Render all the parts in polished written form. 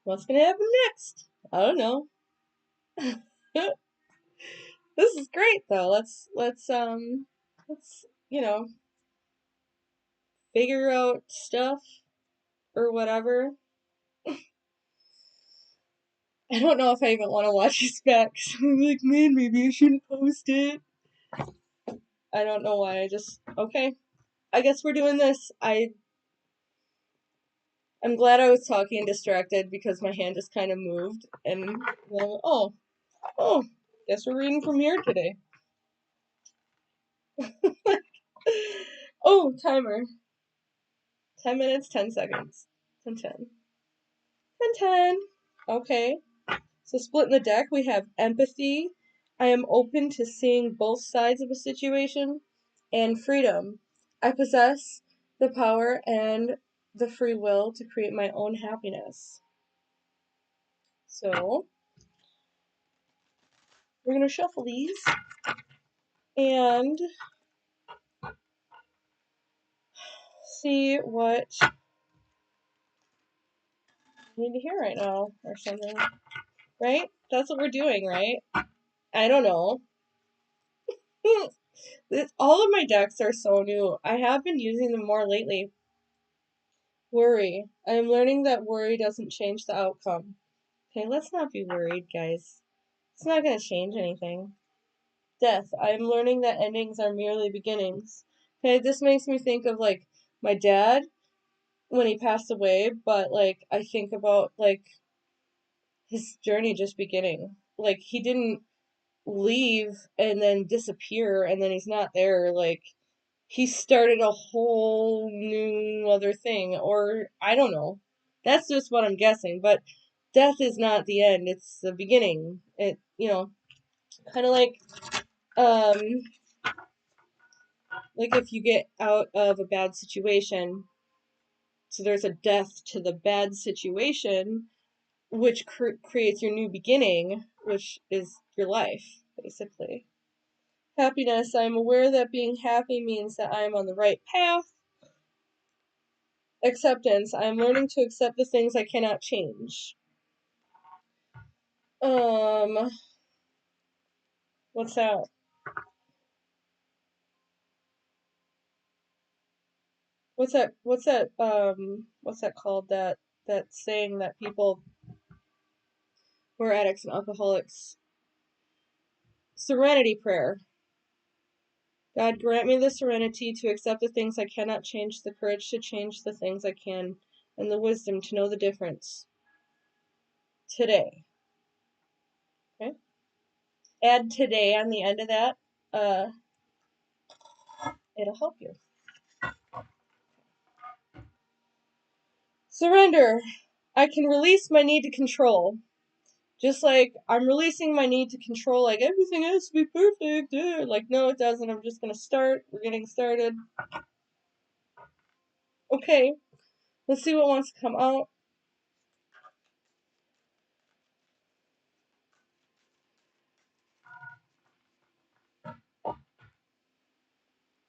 What's gonna happen next? I don't know. This is great though. Let's figure out stuff or whatever. I don't know if I even want to watch this back 'cause I'm like, man, maybe I shouldn't post it. I don't know why. Okay. I guess we're doing this. I'm glad I was talking and distracted because my hand just kind of moved and then, oh, guess we're reading from here today. Oh, timer. 10 minutes, 10 seconds. 10, 10. 10, 10. Okay. So splitting the deck, we have empathy. I am open to seeing both sides of a situation. And freedom. I possess the power and the free will to create my own happiness. So, we're going to shuffle these and see what we need to hear right now or something. Right? That's what we're doing, right? I don't know. All of my decks are so new. I have been using them more lately. Worry. I am learning that worry doesn't change the outcome. Okay, let's not be worried, guys. It's not going to change anything. Death. I am learning that endings are merely beginnings. Okay, this makes me think of like my dad when he passed away, but like I think about like his journey just beginning. Like he didn't leave and then disappear and then he's not there. Like he started a whole new other thing, or I don't know. That's just what I'm guessing, but death is not the end, it's the beginning. Kind of um like if you get out of a bad situation, so there's a death to the bad situation, which creates your new beginning, which is your life, basically. Happiness. I'm aware that being happy means that I'm on the right path. Acceptance. I'm learning to accept the things I cannot change. What's that? What's that called? That saying that people who are addicts and alcoholics. Serenity prayer. God, grant me the serenity to accept the things I cannot change, the courage to change the things I can, and the wisdom to know the difference. Today. Okay? Add today on the end of that. It'll help you. Surrender. I can release my need to control. Just like I'm releasing my need to control, like everything has to be perfect. Like, no, it doesn't. I'm just going to start. We're getting started. Okay, let's see what wants to come out.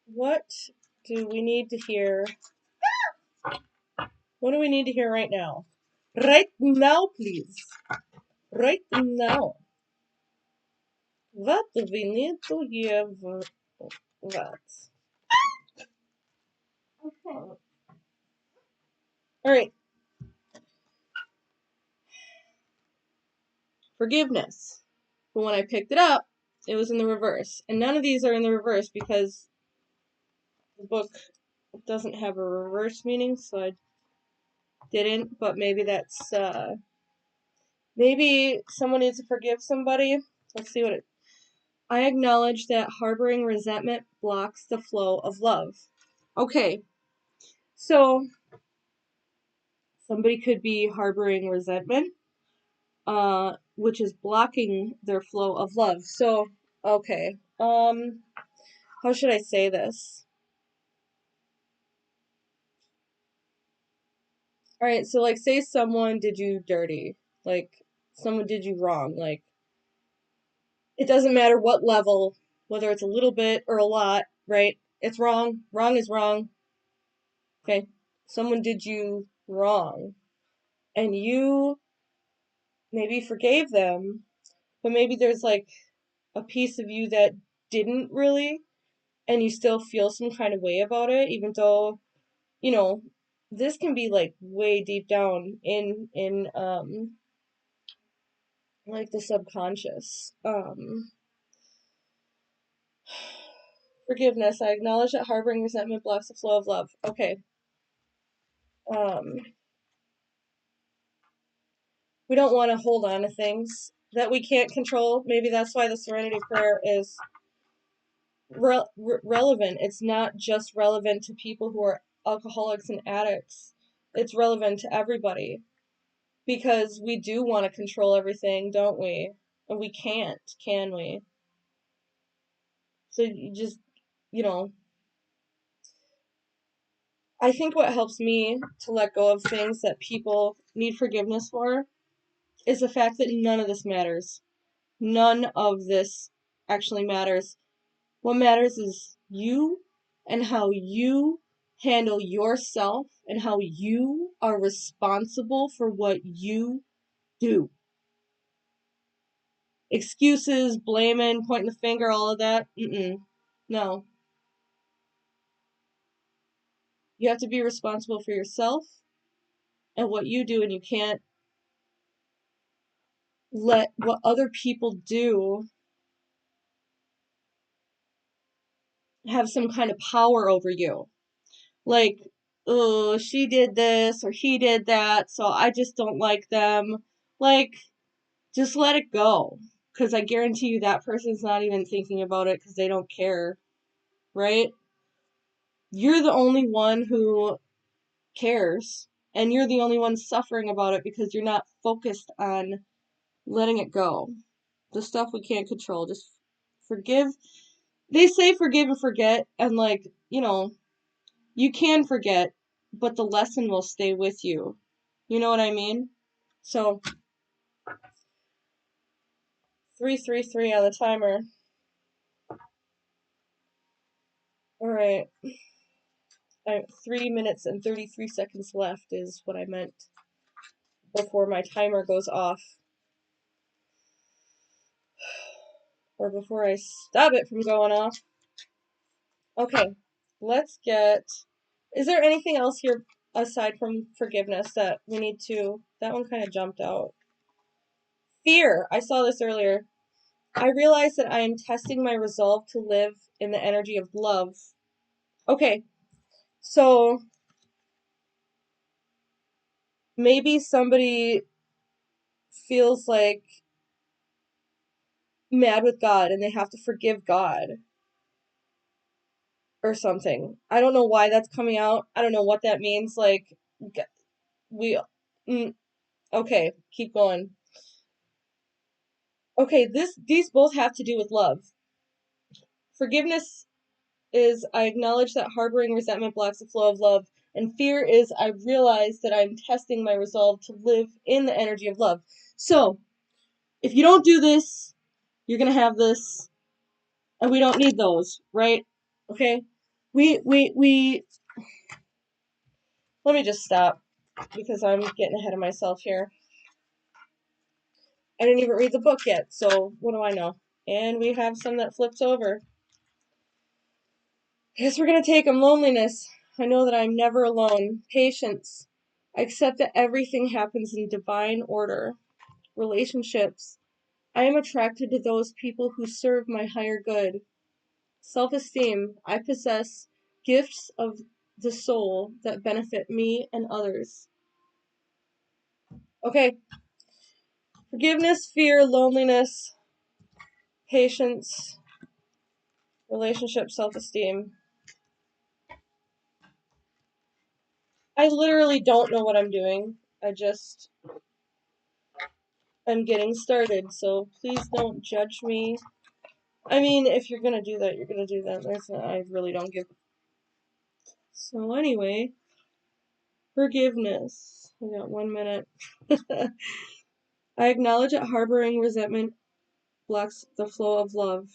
What do we need to hear? What do we need to hear right now? Right now, please. Right now. What do we need to hear? What? Okay. All right. Forgiveness. But when I picked it up, it was in the reverse. And none of these are in the reverse because the book doesn't have a reverse meaning, so I didn't. But maybe maybe someone needs to forgive somebody. Let's see what it. I acknowledge that harboring resentment blocks the flow of love. Okay, so somebody could be harboring resentment, which is blocking their flow of love. So, okay, how should I say this? All right, so like, say someone did you dirty, like someone did you wrong, like it doesn't matter what level, whether it's a little bit or a lot, right? It's wrong. Wrong is wrong. Okay, someone did you wrong, and you maybe forgave them, but maybe there's like a piece of you that didn't really, and you still feel some kind of way about it, even though, you know, this can be like way deep down in like the subconscious. Forgiveness. I acknowledge that harboring resentment blocks the flow of love. Okay. Um, we don't want to hold on to things that we can't control. Maybe that's why the Serenity Prayer is relevant. It's not just relevant to people who are alcoholics and addicts. It's relevant to everybody because we do want to control everything, don't we? And we can't, can we? So you just, you know, I think what helps me to let go of things that people need forgiveness for is the fact that none of this matters. None of this actually matters. What matters is you and how you handle yourself and how you are responsible for what you do. Excuses, blaming, pointing the finger, all of that. No. You have to be responsible for yourself and what you do, and you can't let what other people do have some kind of power over you. Like, oh, she did this or he did that, so I just don't like them. Like, just let it go. Because I guarantee you that person's not even thinking about it because they don't care, right? You're the only one who cares. And you're the only one suffering about it because you're not focused on letting it go. The stuff we can't control. Just forgive. They say forgive and forget. And, like, you know, you can forget, but the lesson will stay with you. You know what I mean? So, 333 on the timer. All right. 3 minutes and 33 seconds left is what I meant before my timer goes off. Or before I stop it from going off. Okay, let's get... Is there anything else here aside from forgiveness that we need to... That one kind of jumped out. Fear. I saw this earlier. I realize that I am testing my resolve to live in the energy of love. Okay, so maybe somebody feels like mad with God and they have to forgive God or something. I don't know why that's coming out. I don't know what that means. Like, we, okay, keep going. Okay, these both have to do with love. Forgiveness is I acknowledge that harboring resentment blocks the flow of love, and fear is I realize that I'm testing my resolve to live in the energy of love. So, if you don't do this, you're gonna have this, and we don't need those, right? Okay? We let me just stop because I'm getting ahead of myself here. I didn't even read the book yet, so what do I know? And we have some that flips over. I guess we're going to take them. Loneliness. I know that I'm never alone. Patience. I accept that everything happens in divine order. Relationships. I am attracted to those people who serve my higher good. Self-esteem. I possess gifts of the soul that benefit me and others. Okay. Forgiveness, fear, loneliness, patience, relationship, self-esteem. I literally don't know what I'm doing. I just am getting started, so please don't judge me. I mean, if you're gonna do that, you're gonna do that. I really don't give. So anyway, forgiveness. We got 1 minute. I acknowledge that harboring resentment blocks the flow of love.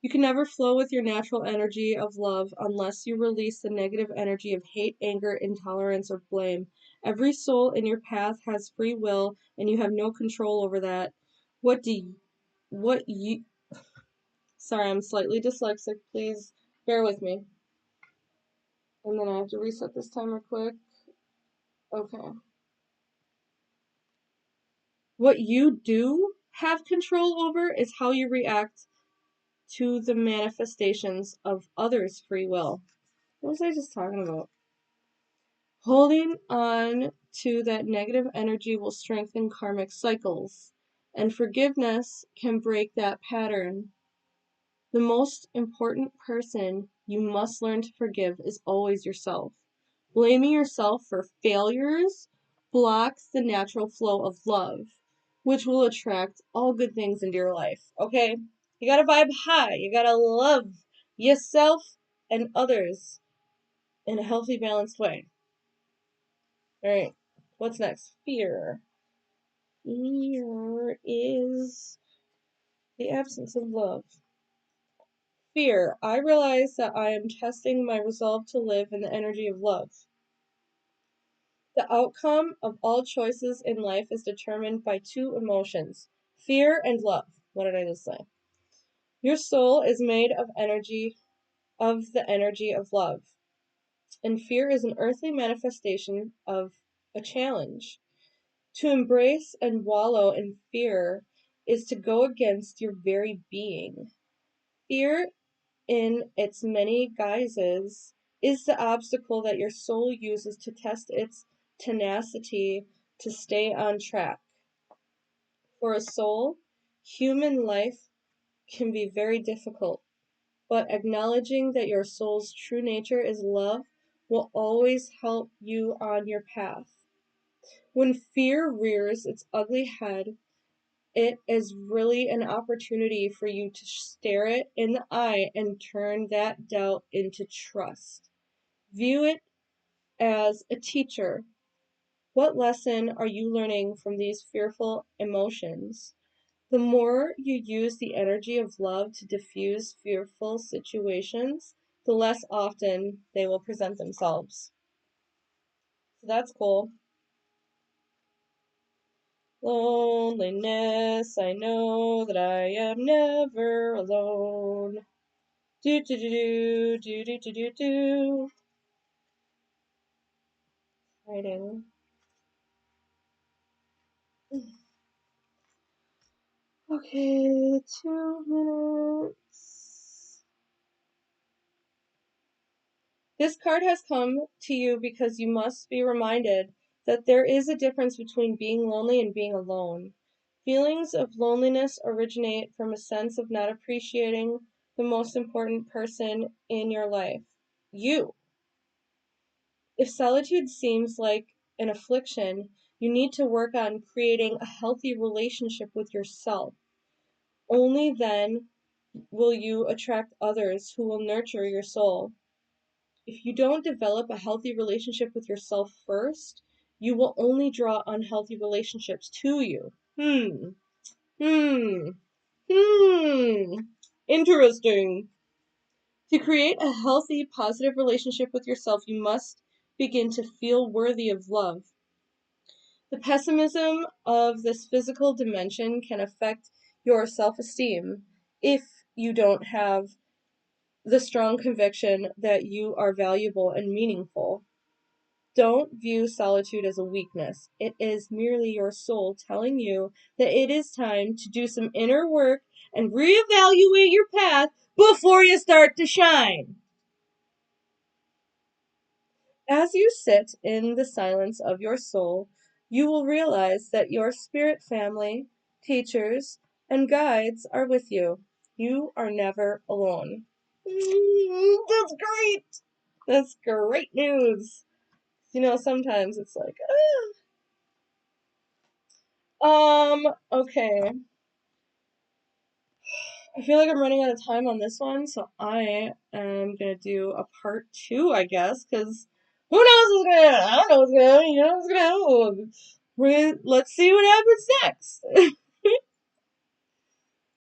You can never flow with your natural energy of love unless you release the negative energy of hate, anger, intolerance, or blame. Every soul in your path has free will, and you have no control over that. What you, sorry, I'm slightly dyslexic. Please bear with me. And then I have to reset this timer quick. Okay. What you do have control over is how you react to the manifestations of others' free will. What was I just talking about? Holding on to that negative energy will strengthen karmic cycles, and forgiveness can break that pattern. The most important person you must learn to forgive is always yourself. Blaming yourself for failures blocks the natural flow of love, which will attract all good things into your life. Okay? You gotta vibe high. You gotta love yourself and others in a healthy, balanced way. Alright, what's next? Fear. Fear is the absence of love. Fear. I realize that I am testing my resolve to live in the energy of love. The outcome of all choices in life is determined by two emotions, fear and love. What did I just say? Your soul is made of the energy of love, and fear is an earthly manifestation of a challenge. To embrace and wallow in fear is to go against your very being. Fear, in its many guises, is the obstacle that your soul uses to test its tenacity to stay on track. For a soul, human life can be very difficult, but acknowledging that your soul's true nature is love will always help you on your path. When fear rears its ugly head, it is really an opportunity for you to stare it in the eye and turn that doubt into trust. View it as a teacher. What lesson are you learning from these fearful emotions? The more you use the energy of love to diffuse fearful situations, the less often they will present themselves. So that's cool. Loneliness, I know that I am never alone. Do do do do do do do do. Writing. Okay, 2 minutes. This card has come to you because you must be reminded that there is a difference between being lonely and being alone. Feelings of loneliness originate from a sense of not appreciating the most important person in your life, you. If solitude seems like an affliction, you need to work on creating a healthy relationship with yourself. Only then will you attract others who will nurture your soul. If you don't develop a healthy relationship with yourself first, you will only draw unhealthy relationships to you. Interesting. To create a healthy, positive relationship with yourself, you must begin to feel worthy of love. The pessimism of this physical dimension can affect your self-esteem if you don't have the strong conviction that you are valuable and meaningful. Don't view solitude as a weakness. It is merely your soul telling you that it is time to do some inner work and reevaluate your path before you start to shine. As you sit in the silence of your soul, you will realize that your spirit family, teachers, and guides are with you. You are never alone. That's great! That's great news! Sometimes it's like, okay. I feel like I'm running out of time on this one, so I am gonna do a part 2, I guess, because who knows what's gonna happen? I don't know what's gonna happen, what's gonna happen. Let's see what happens next.